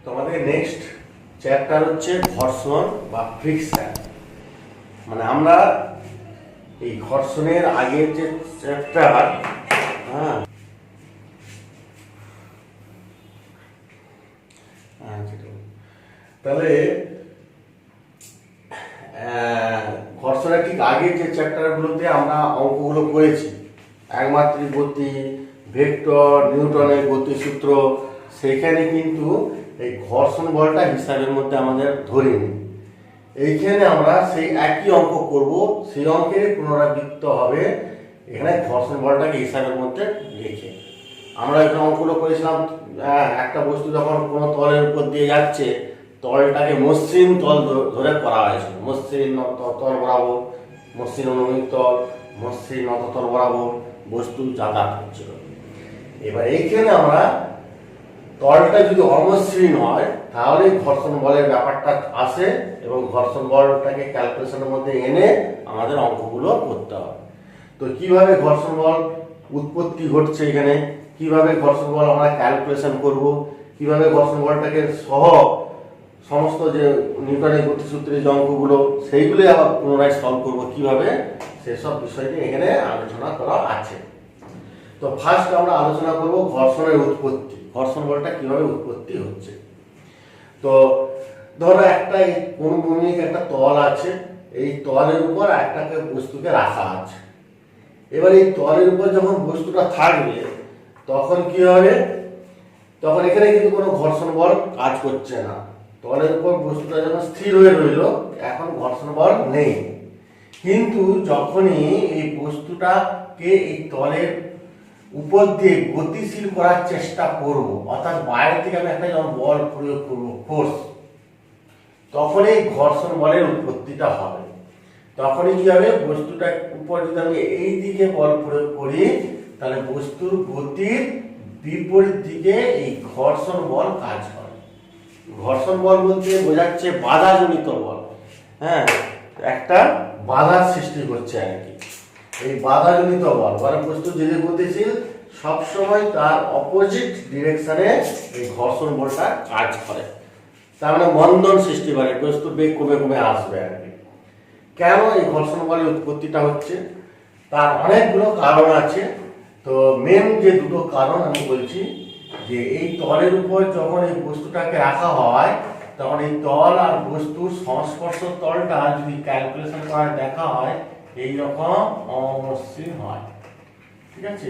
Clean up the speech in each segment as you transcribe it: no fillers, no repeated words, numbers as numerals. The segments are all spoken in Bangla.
তোমাদের নেক্সট চ্যাপ্টার হচ্ছে ঘর্ষণ বা ফ্রিকশন। মানে আমরা এই ঘর্ষণের আগের যে চ্যাপ্টার, হ্যাঁ তাহলে ঘর্ষণের ঠিক আগের যে চ্যাপ্টারগুলোতে আমরা অঙ্কগুলো করেছি, একমাত্রিক গতি, ভেক্টর, নিউটনের গতিসূত্র, সেখানে কিন্তু এই ঘর্ষণ বলটা হিসাবের মধ্যে আমাদের ধরিনি। এইখানে আমরা সেই একই অঙ্ক করব, সেই অঙ্কের পুনরাবৃত্ত হবে এখানে ঘর্ষণ বলটাকে হিসাবের মধ্যে রেখে। আমরা এখানে অঙ্কগুলো করেছিলাম, একটা বস্তু যখন কোনো তলের উপর দিয়ে যাচ্ছে, তলটাকে মসৃণ তল ধরে করা হয়েছিল, মসৃণ তল বরাবর, মসৃণ অনুভূমিক তল, মসৃণ অন্ততল বরাবর বস্তু যাতায়াত করছিল। এবার এইখানে আমরা তলটা যদি অমসৃণ হয় তাহলে ঘর্ষণ বলের ব্যাপারটা আসে এবং ঘর্ষণ বলটাকে ক্যালকুলেশনের মধ্যে এনে আমাদের অঙ্কগুলো করতে হবে। তো কিভাবে ঘর্ষণ বল উৎপত্তি ঘটছে, এখানে কিভাবে ঘর্ষণ বল আমরা ক্যালকুলেশন করব, কিভাবে ঘর্ষণ বলটাকে সহ সমস্ত যে নিউটনের গতিসূত্রের যে অঙ্কগুলো সেইগুলি আবার পুনরায় সলভ করবো কিভাবে, সেসব বিষয়টি এখানে আলোচনা করা আছে। তো ফার্স্ট আমরা আলোচনা করব ঘর্ষণের উৎপত্তি, ঘর্ষণ বলটা কিভাবে উৎপত্তি হচ্ছে। তো ধরো একটা অনুভূমিক একটা তল আছে, এই তলের উপর একটাকে বস্তুকে রাখা আছে। এবার এই তলের উপর যখন বস্তুটা থাকবে তখন কি হবে, তখন এখানে কিন্তু কোনো ঘর্ষণ বল কাজ করছে না। তলের উপর বস্তুটা যখন স্থির হয়ে রইল, এখন ঘর্ষণ বল নেই। কিন্তু যখনই এই বস্তুটাকে এই তলের উপর দিয়ে গতিশীল করার চেষ্টা করব, অর্থাৎ বাইরে থেকে আমি একটা যখন বল প্রয়োগ করব, ফোর্স, তখনই ঘর্ষণ বলের উৎপত্তিটা হবে। তখনই কি হবে, বস্তুটার উপর যদি আমি এই দিকে বল প্রয়োগ করি তাহলে বস্তুর গতির বিপরীত দিকে এই ঘর্ষণ বল কাজ করে। ঘর্ষণ বল বলতে বোঝাচ্ছে বাধাজনিত বল, হ্যাঁ, একটা বাধার সৃষ্টি করছে আর কি। এই বাধাজনিত বল মানে বস্তু যে গতিশীল সবসময় তার অপোজিট ডিরেকশনে এই ঘর্ষণ বলটা কাজ করে, তার মানে বন্ধন সৃষ্টি করে, বস্তুর বেগ কমে কমে আসবে আর কি। কেন এই ঘর্ষণ বলের উৎপত্তিটা হচ্ছে, তার অনেকগুলো কারণ আছে। তো মেন যে দুটো কারণ আমি বলছি, যে এই তলের উপর যখন এই বস্তুটাকে রাখা হয় তখন এই তল আর বস্তুর সংস্পর্শ তলটা যদি ক্যালকুলেশন করে দেখা হয় এইরকম অমসৃণ হয়, ঠিক আছে,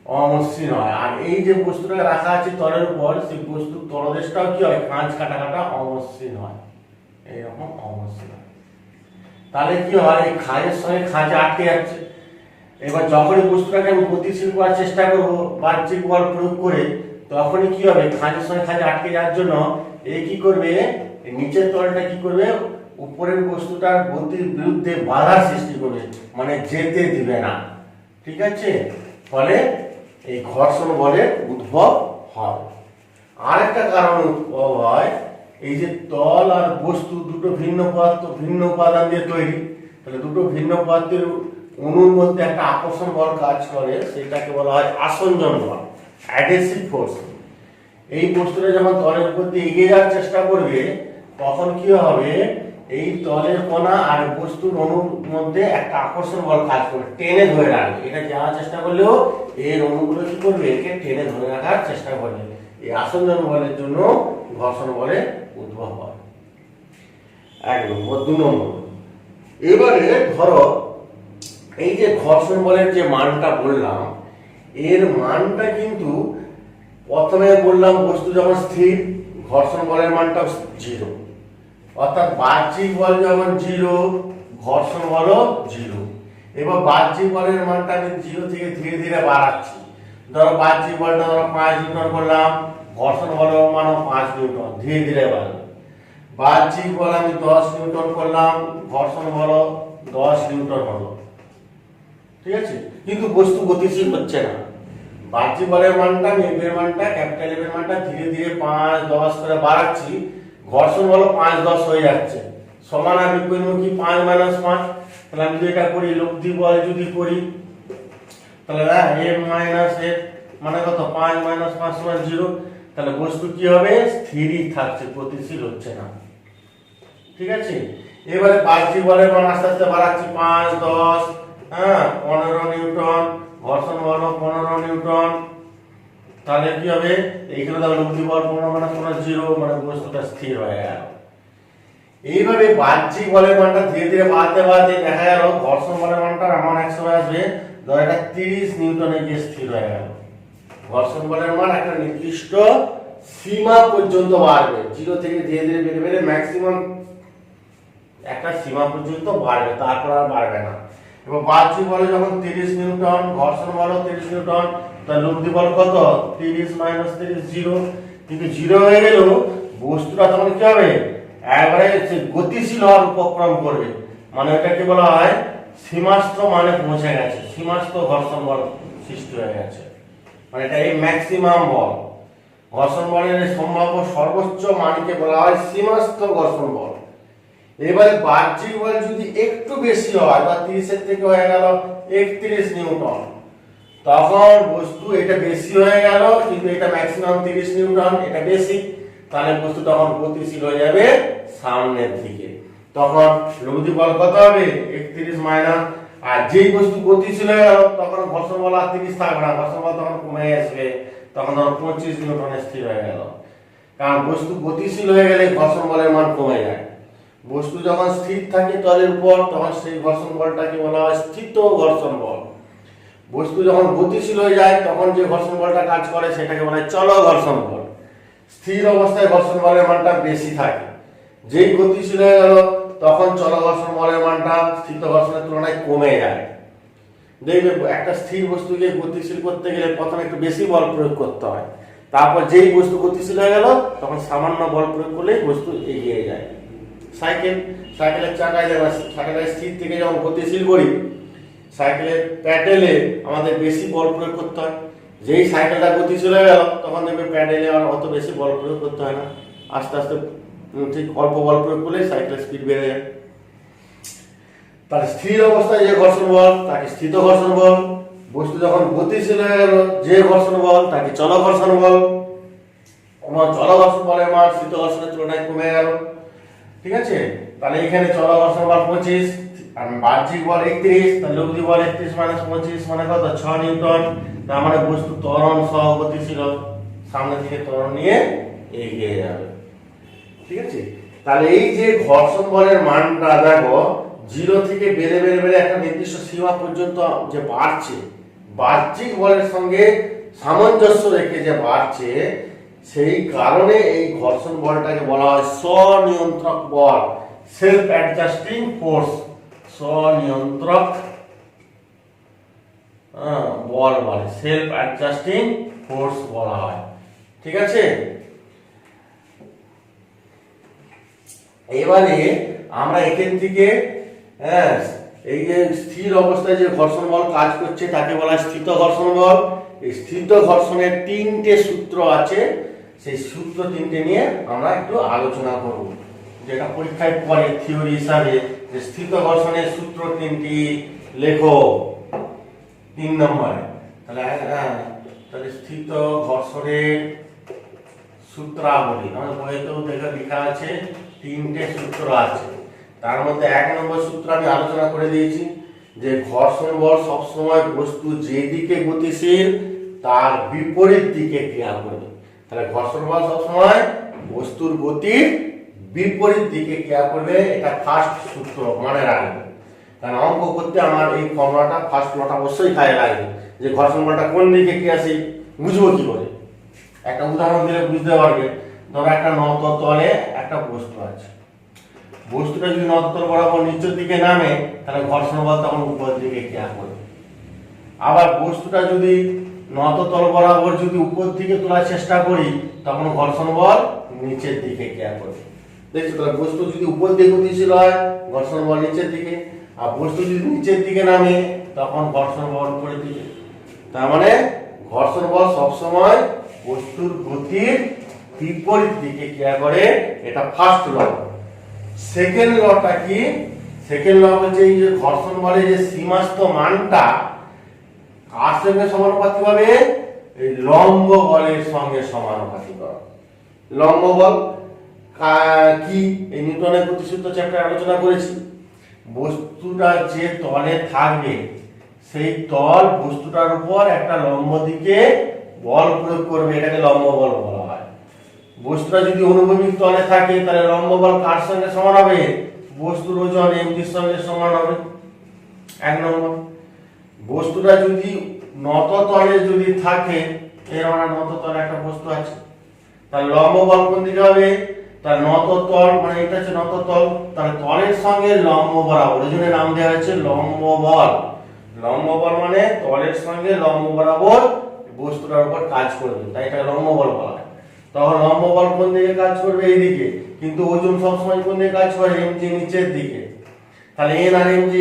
অমসৃণ হয়। আর এই যে বস্তুটাকে রাখা আছে তলের উপর, সেই বস্তুর তলদেশটাও কি হয়, খাঁজ কাটা কাটা অমসৃণ হয়, এইরকম অমসৃণ হয়। তাহলে কি হয়, এই খাঁজের সঙ্গে খাঁজে আটকে যাচ্ছে। এবার যখনই বস্তুটাকে আমি গতিশীল করার চেষ্টা করবো বাহ্যিক বল প্রয়োগ করে, তখনই কি হবে, খাঁজের সঙ্গে খাঁজে আটকে যাওয়ার জন্য এই কি করবে, নিচের তলটা কি করবে, উপরের বস্তুটার গতির বিরুদ্ধে বাধার সৃষ্টি করবে, মানে যেতে দিবে না, ঠিক আছে। ফলে এই ঘর্ষণ বলের উদ্ভব হয়। আরেকটা কারণ উদ্ভব হয়, এই যে তল আর বস্তু দুটো ভিন্ন পদার্থ, ভিন্ন উপাদান দিয়ে তৈরি, তাহলে দুটো ভিন্ন পদার্থের অণুর মধ্যে একটা আকর্ষণ বল কাজ করে, সেটাকে বলা হয় আসঞ্জন বল, অ্যাডহেসিভ ফোর্স। এই বস্তুটা যখন তলের উপর দিয়ে এগিয়ে যাওয়ার চেষ্টা করবে তখন কি হবে, এই তলের কণা আর বস্তুর অণুর মধ্যে একটা আকর্ষণ বল কাজ করবে, টেনে ধরে রাখবে। এটা যাওয়ার চেষ্টা করলেও এর অণুগুলো কি করবে, একে টেনে ধরে রাখার চেষ্টা করবে। এই আসঞ্জন বলের জন্য ঘর্ষণ বলের উদ্ভব হয়। এক নম্বর। দু নম্বর, এবারে ধরো এই যে ঘর্ষণ বলের যে মানটা বললাম, এর মানটা কিন্তু প্রথমে বললাম বস্তু যখন স্থির ঘর্ষণ বলের মানটা 0, অর্থাৎ বাহ্যিক বল যখন 0 ঘর্ষণ বলও 0। এবার বাহ্যিক বলের মানটা আমি 0 থেকে ধীরে ধীরে বাড়াচ্ছি। ধরো বাহ্যিক বলটা ধরো 5 নিউটন করলাম, ঘর্ষণ বলের মানও 5 নিউটন, ধীরে ধীরে বাড়বে। বাহ্যিক বল আমি 10 নিউটন করলাম, ঘর্ষণ বলও 10 নিউটন হলো, ঠিক আছে। কিন্তু বস্তু গতিশীল হচ্ছে না। বাহ্যিক বলের মানটা, এর মানটা, ক্যাপিটাল এর মানটা ধীরে ধীরে 5, 10 করে বাড়াচ্ছি, ঘর্ষণ বল 5, 10 হয়ে যাচ্ছে, সমান আর বিপরীতমুখী 5 - 5। তাহলে আমি যদি এটা করি, লব্ধি বল যদি করি তাহলে m - f মানে কত, 5 - 5 = 0। তাহলে বস্তু কি হবে, স্থিরই থাকছে, গতিশীল হচ্ছে না। ঠিক আছে, এবারে বাহ্যিক বলের মান আস্তে আস্তে বাড়াচ্ছি, 5, 10, হ্যাঁ 15 নিউটন, ঘর্ষণ বল 15 নিউটন। তাহলে কি হবে, এইখানে দেখো লব্ধি বল 15 মানে 0, মানে বস্তুটা স্থির হয়ে গেল। এইভাবে বাহ্যিক বলের মানটা ধীরে ধীরে বাড়তে বাড়তে দেখা গেল ঘর্ষণ বলের মানটা এমন এক সময় আসবে ধর এটা 30 নিউটনে গিয়ে স্থির হয়ে গেল। ঘর্ষণ বলের মান একটা নির্দিষ্ট সীমা পর্যন্ত বাড়বে, 0 থেকে ধীরে ধীরে বেড়ে বেড়ে ম্যাক্সিমাম একটা সীমা পর্যন্ত বাড়বে, তারপর আর বাড়বে না। এবং বাহ্যিক বলে যখন 30 নিউটন, ঘর্ষণ বল 30 নিউটন, তার লব্ধি বল কত, 30 - 30 0। কিন্তু 0 হয়ে গেল বস্তুটা তখন কি হবে, একবারে গতিশীল হওয়ার উপক্রম করবে, মানে এটাকে বলা হয় সীমাস্থ মানে পৌঁছে গেছে, সীমাস্থ ঘর্ষণ বল সৃষ্টি হয়ে গেছে, মানে এটা এই ম্যাক্সিমাম বল। ঘর্ষণ বলের সম্ভাব্য সর্বোচ্চ মানকে বলা হয় সীমাস্থ ঘর্ষণ বল। এবারে বাহ্যিক বল যদি একটু বেশি হয় বা 30 এর থেকে হয়ে গেল 31 নিউটন, তখন বস্তু এটা বেশি হয়ে গেল কিন্তু এটা ম্যাক্সিমাম 30 নিউটন, এটা বেশি, তাহলে বস্তু তখন গতিশীল হয়ে যাবে সামনের দিকে। তখন লব্ধি বল কত হবে, 31 মাইনাস, আর যেই বস্তু গতিশীল হয়ে গেল তখন ঘর্ষণ বল আর 30 থাকবে না, ঘর্ষণ বল তখন কমে আসবে, তখন ধরো 25 নিউটনে স্থির হয়ে গেল। কারণ বস্তু গতিশীল হয়ে গেলে ঘর্ষণ বলের মান কমে যায়। বস্তু যখন স্থির থাকে তলের উপর তখন সেই ঘর্ষণ বলটাকে বলা হয় স্থিত ঘর্ষণ বল। বস্তু যখন গতিশীল হয়ে যায় তখন যে ঘর্ষণ বলটা কাজ করে সেটাকে বলা হয় চল ঘর্ষণ বল। স্থির অবস্থায় ঘর্ষণ বলের মানটা বেশি থাকে, যেই গতিশীল হয়ে গেল তখন চল ঘর্ষণ বলের মানটা স্থিত ঘর্ষণের তুলনায় কমে যায়। দেখবে একটা স্থির বস্তুকে গতিশীল করতে গেলে প্রথমে একটু বেশি বল প্রয়োগ করতে হয়, তারপর যেই বস্তু গতিশীল হয়ে গেল তখন সামান্য বল প্রয়োগ করলেই বস্তু এগিয়ে যায়। সাইকেলের চাকায় যেমন সাইকেলের স্থির থেকে যখন গতিশীল করি, সাইকেলের প্যাডেলে আমাদের বেশি বল প্রয়োগ করতে হয়, যেই সাইকেলটা গতিশীল হয়ে গেল তখন দেখবে প্যাডেলে আর অত বেশি বল প্রয়োগ করতে হয় না, আস্তে আস্তে ঠিক অল্প বল প্রয়োগ করলে সাইকেলের স্পিড বেড়ে যায়। তার স্থির অবস্থায় যে ঘর্ষণ বল তাকে স্থিত ঘর্ষণ বল, বস্তু যখন গতিশীল হয়ে গেল যে ঘর্ষণ বল তাকে চল ঘর্ষণ বল। চল ঘর্ষণ বলের মান স্থিত ঘর্ষণের তুলনায় কমে গেল। ঠিক আছে, তাহলে এখানে চল ঘর্ষণ বল 25 আর বাহ্যিক বল 31, তাহলে লব্ধি বল 31 - 25 মানে কত, 6 নিউটন। তার মানে বস্তু ত্বরণ সহ গতিশীল সামনের দিকে ত্বরণ নিয়ে এগিয়ে যাবে। ঠিক আছে, তাহলে এই যে ঘর্ষণ বলের মানটা দেখো 0 থেকে বেড়ে বেড়ে বেড়ে একটা নির্দিষ্ট সীমা পর্যন্ত যে বাড়ছে, বাহ্যিক বলের সঙ্গে সামঞ্জস্য রেখে যে বাড়ছে, সেই কারণে এই ঘর্ষণ বলটাকে বলা হয় স্বনিয়ন্ত্রক বল, সেলফ অ্যাডজাস্টিং ফোর্স। স্বনিয়ন্ত্রক বল বলে, সেলফ অ্যাডজাস্টিং ফোর্স বলা হয়। ঠিক আছে, এবারে আমরা এখান থেকে এই যে স্থির অবস্থায় যে ঘর্ষণ বল কাজ করছে তাকে বলা হয় স্থিত ঘর্ষণ বল। এই স্থিত ঘর্ষণের 3টে সূত্র আছে, সেই সূত্র 3টে নিয়ে আমরা একটু আলোচনা করব, যেটা পরীক্ষায় পড়ে থিওরি হিসাবে। যে স্থিত ঘর্ষণের সূত্র 3টি লেখো 3 নম্বরে। তাহলে স্থিত ঘর্ষণের সূত্রাবলী আমাদের বইতেও দেখে লেখা আছে, 3টে সূত্র আছে। তার মধ্যে 1 নম্বর সূত্র আমি আলোচনা করে দিয়েছি, যে ঘর্ষণ বল সবসময় বস্তু যেদিকে গতিশীল তার বিপরীত দিকে ক্রিয়া করবে। তাহলে ঘর্ষণ বল সবসময় বস্তুর গতির বিপরীত দিকে ক্রিয়া করবে, এটা ফার্স্ট সূত্র মনে রাখবে। কারণ অঙ্ক করতে আমার এই ফর্মুলাটা ফার্স্ট লটা অবশ্যই কাজে লাগবে, যে ঘর্ষণ বলটা কোন দিকে ক্রিয়াশীল বুঝবো কি করে। একটা উদাহরণ দিলে বুঝতে পারবে। ধরো একটা নত তলে একটা বস্তু আছে, বস্তুটা যদি নততল বরাবর নিচের দিকে নামে তাহলে ঘর্ষণ বল তখন উপরের দিকে ক্রিয়া করবে। আবার বস্তুটা যদি নততল বরাবর যদি উপর দিকে তোলার চেষ্টা করি তখন ঘর্ষণ বল নিচের দিকে ক্রিয়া করবে। দেখছো, তাহলে বস্তু যদি উপর দিকে গতিশীল হয় ঘর্ষণ বল নিচের দিকে, আর বস্তু যদি নিচের দিকে নামে তখন ঘর্ষণ বল উপরের দিকে। তার মানে ঘর্ষণ বল সবসময় বস্তুর গতির বিপরীত দিকে ক্রিয়া করে, এটা ফার্স্ট ল। সেকেন্ড লটা কি? সেকেন্ড ল হচ্ছে এই যে ঘর্ষণ বলের যে সীমাস্থ মানটা কার সঙ্গে সমানুপাতিক হবে, এই লম্ব বলের সঙ্গে সমানুপাতিকরণ। লম্ব বল কি এই নিউটনের গতিসূত্র চ্যাপ্টারে আলোচনা করেছি। বস্তুটা যে তলে থাকবে সেই তল বস্তুটার উপর একটা লম্ব দিকে বল প্রয়োগ করবে, এটাকে লম্ব বল বলা হয়। বস্তুটা যদি অনুভূমিক তলে থাকে তাহলে লম্ব বল কার সঙ্গে সমান হবে? বস্তুর ওজন mgর সঙ্গে সমান হবে। এক নম্বর। বস্তুটা যদি নত তলে যদি থাকে, এর মানে নত তলে একটা বস্তু আছে, তাহলে লম্ব বল কোন দিকে হবে? তার নত তল, মানে এটা হচ্ছে নত তল, তাহলে তলের সঙ্গে লম্ব বরাবর, এই জন্য নাম দেওয়া হয়েছে লম্ব বল। লম্ব বল মানে তলের সঙ্গে লম্ব বরাবর বস্তুটার উপর কাজ করবে, তাই এটা লম্ব বল বলা হয়। তখন লম্ব বল কোন দিকে কাজ করবে? এই দিকে। কিন্তু ওজন সবসময় কোন দিকে কাজ করে? mg নিচের দিকে। তাহলে n আর mg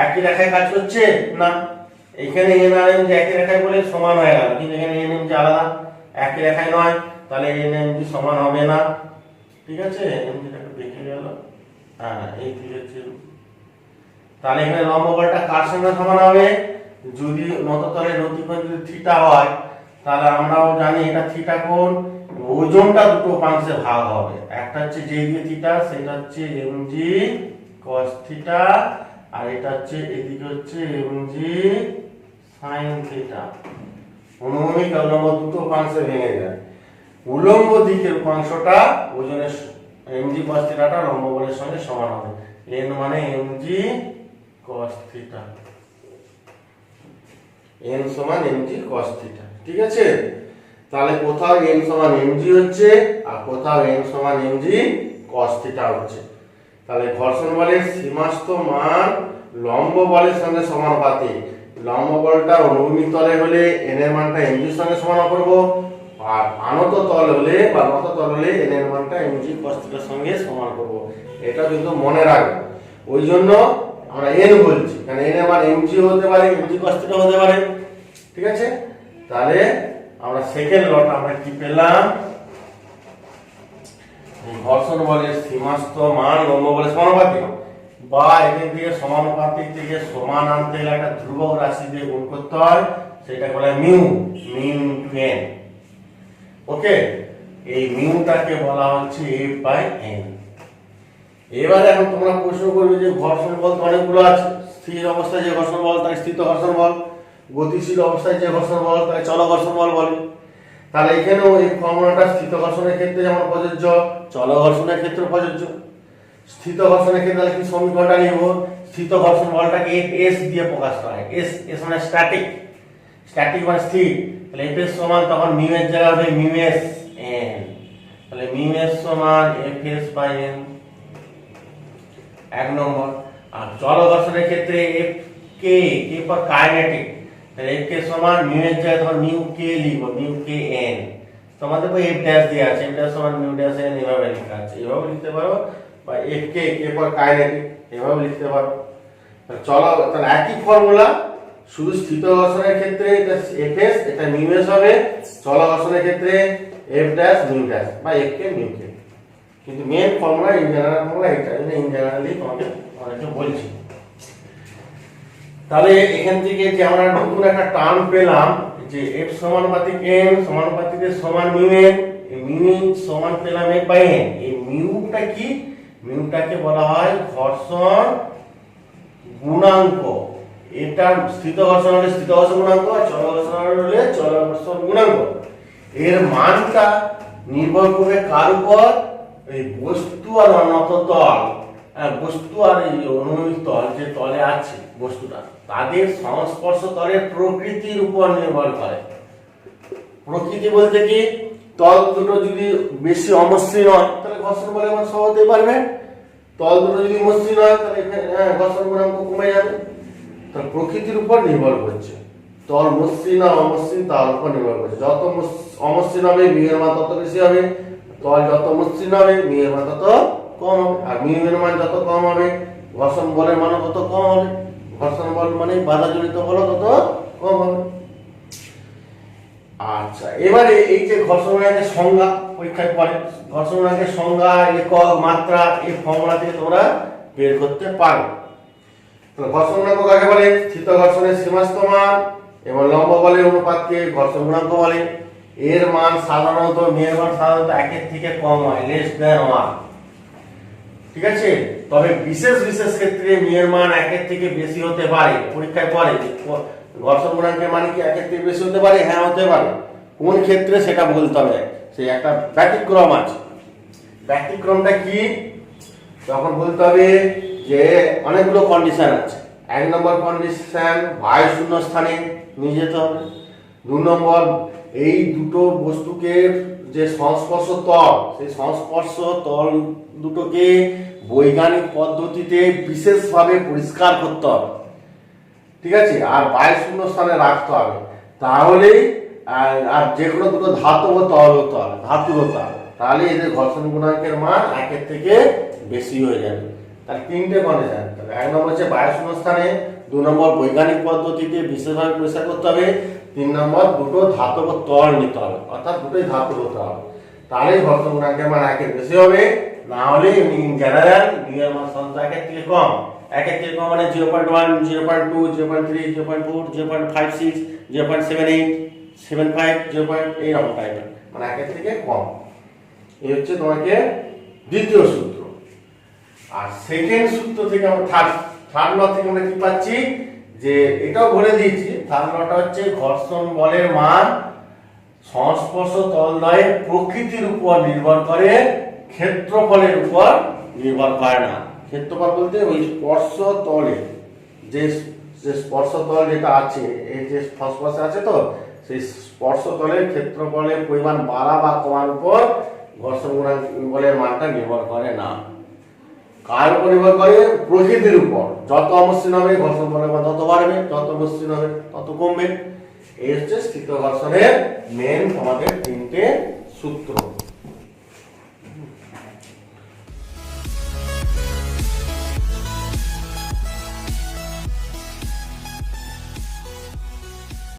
একই রেখায় কাজ করছে না, এখানে n আর mg একই রেখায় বলে সমান হয়ে গেল, কিন্তু এখানে n mg আলাদা, একই রেখায় নয়, তাহলে n mg সমান হবে না। ঠিক আছে, mg টাকে দেখে গেল, হ্যাঁ এই ঠিক আছে। তাহলে এখানে লম্ব বলটা কার সঙ্গে সমান হবে? যদি নত তলের নতিকোণ যদি থিটা হয়, তাহলে আমরাও জানি এটা থিটা কোণ, ওজনটা দুটো অংশে ভাগ হবে, একটা হচ্ছে যে দিকে থিটা সেটা হচ্ছে mg cos থিটা, আর এটা হচ্ছে এদিকে হচ্ছে mg sin থিটা। অনুভূমিক আর উল্লম্ব দুটো অংশে ভেঙে যায়। উল্লম্ব দিকের অংশটা ওজনের mg cos থিটাটা লম্ব বলের সঙ্গে সমান হবে, n মানে mg cos থিটা, n সমান mg cos থিটা। ঠিক আছে, তাহলে কোথাও n সমান mg হচ্ছে আর কোথাও n সমান mg cos থিটা হচ্ছে। তাহলে ঘর্ষণ বলের সীমাস্থ মান লম্ব বলের সঙ্গে সমানুপাতিক। লম্ব বলটা অনুভূমিক তলে হলে n এর মানটা mg এর সঙ্গে সমান করব, আর আনত তল হলে বা নত তল হলে n এর মানটা mg cos থিটার সঙ্গে সমান করব। এটা কিন্তু মনে রাখবে, ওই জন্য আমরা n বলছি, কারণ n এর মান mg হতে পারে, mg cos থিটা হতে পারে। ঠিক আছে, তাহলে আমরা সেকেন্ড লটা আমরা কি পেলাম? ঘর্ষণ বলের সীমাস্থ মান লম্ব বলের সমানুপাতিক, বা এখান থেকে সমানুপাতিক থেকে সমান আনতে গেলে একটা ধ্রুবক রাশি দিয়ে গুণ করতে হয়, সেটা বলে মিউ, মিউ ইনটু n। ওকে, এই মিউটাকে বলা হচ্ছে f/n। এবারে এখন তোমরা প্রশ্ন করবে যে ঘর্ষণ বল তো অনেকগুলো আছে, স্থির অবস্থায় যে ঘর্ষণ বল তাকে স্থিত ঘর্ষণ বল, গতিশীল অবস্থায় যে ঘর্ষণ বল তাকে চল ঘর্ষণ বল বলে। তাহলে এখানেও এই ফর্মুলাটা স্থিত ঘর্ষণের ক্ষেত্রে যেমন প্রযোজ্য, চল ঘর্ষণের ক্ষেত্রে প্রযোজ্য। স্থিত ঘর্ষণের ক্ষেত্রে তাহলে কি সমীকরণটা লিখব? স্থিত ঘর্ষণ বলটাকে Fs দিয়ে প্রকাশ করা হয়। s মানে স্ট্যাটিক, স্ট্যাটিক মানে স্থির, তাহলে Fs সমান তখন মিউ এর জায়গা হবে মিউ s n, তাহলে মিউ s সমান Fs/n। এক নম্বর। আর চল ঘর্ষণের ক্ষেত্রে Fk, k ফর কাইনেটিক, তাহলে Fk সমান মিউ এর জায়গায় তখন মিউ k লিখব, মিউ k n। তোমাদের বই f ড্যাশ দেয়া আছে, f ড্যাশ সমান মিউ ড্যাশ n এভাবে লেখা আছে, এভাবে লিখতে পারো, বা Fk, k ফর কাইনেটিক এভাবে লিখতে পারো। তাহলে চলো, তাহলে একই ফর্মুলা, শুধু স্থিত ঘর্ষণের ক্ষেত্রে এটা Fs, এটা মিউ s হবে, চল ঘর্ষণের ক্ষেত্রে f ড্যাশ মিউ ড্যাশ বা Fk মিউ k। কিন্তু main formula in general formula এটা, ইন জেনারেলি তোমাকে অনেকটা বলছি। তাহলে এখান থেকে যে আমরা নতুন একটা টার্ম পেলাম যে f সমানুপাতিক n সমানুপাতিকের সমান মিউ n, এই মিউ সমান পেলাম f/n। এই মিউটা কি? মিউটাকে বলা হয় ঘর্ষণ গুণাঙ্ক। এটা স্থিত ঘর্ষণ হলে স্থিত ঘর্ষণ গুণাঙ্ক, আর চল ঘর্ষণ হলে চল ঘর্ষণ গুণাঙ্ক। এর মানটা নির্ভর করবে কার উপর? এই বস্তু আর অনত তল, বস্তু আর এই অনুভূমিক তল যে তলে আছে বস্তুটা, তাদের সংস্পর্শ তলের প্রকৃতির উপর নির্ভর করে। প্রকৃতি বলতে কি? তল দুটো যদি বেশি অমসৃণ হয় তাহলে ঘর্ষণ বলের মান সহ হতে পারবে, তল দুটো যদি মসৃণ হয় তাহলে ঘর্ষণ গুণাঙ্ক কমে যাবে। তাহলে প্রকৃতির উপর নির্ভর করছে, তল মসৃণ আর অমসৃণ তার উপর নির্ভর করছে। যত অমসৃণ হবে মিউ এর মান তত বেশি হবে, তল যত মসৃণ হবে মিউ এর মান তত কম হবে, আর মিউ এর মান যত কম হবে ঘর্ষণ বলের মান তত কম হবে। ঘর্ষণ বল মানে বাধা জনিত বল তত কম হবে। আচ্ছা, এবারে এই যে ঘর্ষণ গুণাঙ্কের সংজ্ঞা পরীক্ষায় পড়ে, ঘর্ষণ গুণাঙ্কের সংজ্ঞা, একক, মাত্রা এই ফর্মুলা থেকে তোমরা বের করতে পারো। তো ঘর্ষণ গুণাঙ্ক কাকে বলে? স্থিত ঘর্ষণের সীমাস্থ মান এবং লম্ব বলের অনুপাতকে ঘর্ষণ গুণাঙ্ক বলে। এর মান সাধারণত মেয়ের মান সাধারণত 1 থেকে কম হয়, লেস দ্যান 1। ঠিক আছে, তবে বিশেষ বিশেষ ক্ষেত্রে মেয়ের মান 1 থেকে বেশি হতে পারে। পরীক্ষায় পড়ে ঘর্ষণ গুণাঙ্কের মান কি 1 থেকে বেশি হতে পারে? হ্যাঁ হতে পারে। কোন ক্ষেত্রে সেটা বলতে হবে, সেই একটা ব্যতিক্রম আছে। ব্যতিক্রমটা কি? তখন বলতে হবে যে অনেকগুলো কন্ডিশন আছে। 1 নম্বর কন্ডিশন, বায়ু শূন্য স্থানে নিয়ে যেতে হবে। 2 নম্বর, এই দুটো বস্তুকে যে সংস্পর্শ তল, সেই সংস্পর্শ তল দুটোকে বৈজ্ঞানিক পদ্ধতিতে বিশেষভাবে পরিষ্কার করতে হবে। ঠিক আছে, আর বায়ু শূন্য স্থানে রাখতে হবে। তাহলেই আর যে কোনো দুটো ধাতব তল হতে হবে, ধাতু হতে হবে, তাহলে এদের ঘর্ষণ গুণাঙ্কের মান 1 থেকে বেশি হয়ে যাবে। তার 3টে কন্ডিশন। 1 নম্বর হচ্ছে বায়ু শূন্য স্থানে, 2 নম্বর বৈজ্ঞানিক পদ্ধতিতে বিশেষভাবে পরিষ্কার করতে হবে, 3 নম্বর দুটো ধাতব তল নিতে হবে, অর্থাৎ দুটোই ধাতু হতে হবে। তাহলেই ঘর্ষণ গুণাঙ্কের মান 1 বেশি হবে। না হলে ইন জেনারেল নিউয়ের মান সাধারণত 1 থেকে কম। 1 থেকে কম মানে 0.1, 0.2, 0.3, 0.4, 0.56, 0.78, 0.75, 0. এইরকম টাইপের, মানে 1 থেকে কম। এই হচ্ছে তোমাকে দ্বিতীয় সূত্র। আর সেকেন্ড সূত্র থেকে আমরা থার্ড ল থেকে আমরা কি পাচ্ছি, যে এটাও বলে দিয়েছি। থার্ড লটা হচ্ছে ঘর্ষণ বলের মান সংস্পর্শ তলদ্বয়ের প্রকৃতির উপর নির্ভর করে, ক্ষেত্রফলের উপর নির্ভর করে না। ক্ষেত্রফল বলতে ওই স্পর্শ তলে যে স্পর্শ তল যেটা আছে, এই যে সংস্পর্শে আছে, তো সেই স্পর্শ তলের ক্ষেত্রফলের পরিমাণ বাড়া বা কমার উপর ঘর্ষণ বলের মানটা নির্ভর করে না। কার উপর নির্ভর করে? প্রকৃতির উপর। যত অমসৃণ হবে ঘর্ষণ বলের মান তত বাড়বে, যত মসৃণ হবে তত কমবে। এই হচ্ছে স্থিত ঘর্ষণের মেন আমাদের 3টে সূত্র।